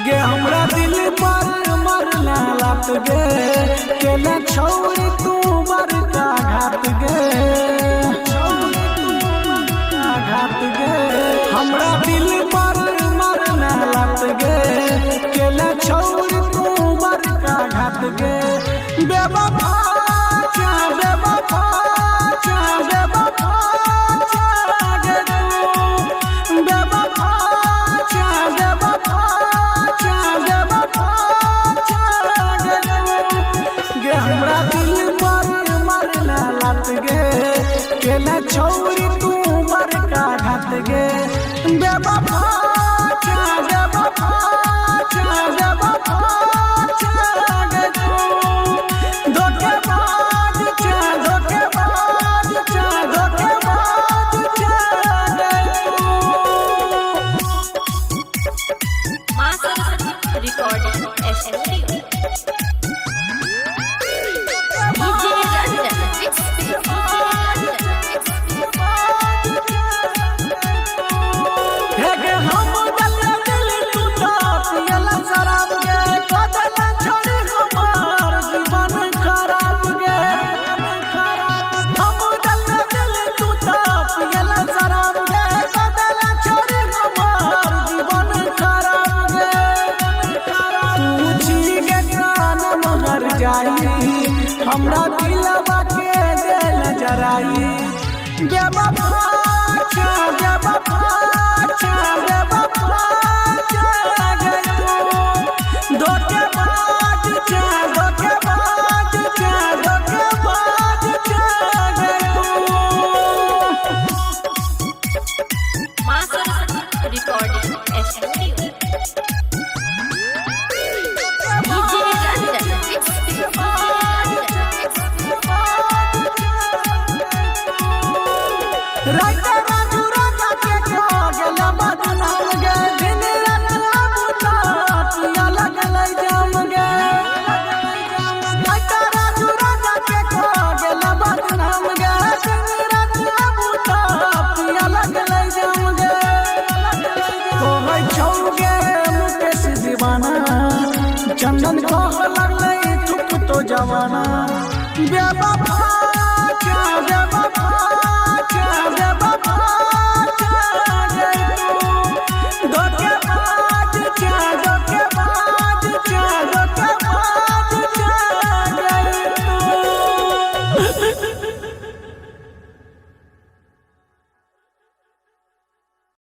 गे हमरा दिल पर मरना लत गे केला छौरी तू बड़का घात गे घात गे हमरा दिल पर मरना लत गे केला छौरी तू बड़का घात गे बेवफा चा बेवफा चा बेवफा चा गे तू बेवफा चा बेवफा हमरा दिल पर मरना लत गे केला छौरी तू बड़का घात गे बेवफा चा बेवफा चा बेवफा चा गे तू धोखेबाज चा धोखेबाज चा धोखेबाज चा गे तू मास्टर रिकॉर्डिंग SMD हमरा दिलवा के दिल जराई बेवफा चा बेवफा चा बेवफा चा गे तू धोखेबाज चा धोखेबाज चा धोखेबाज चा गे तू मास्टर रिकॉर्डिंग SMD right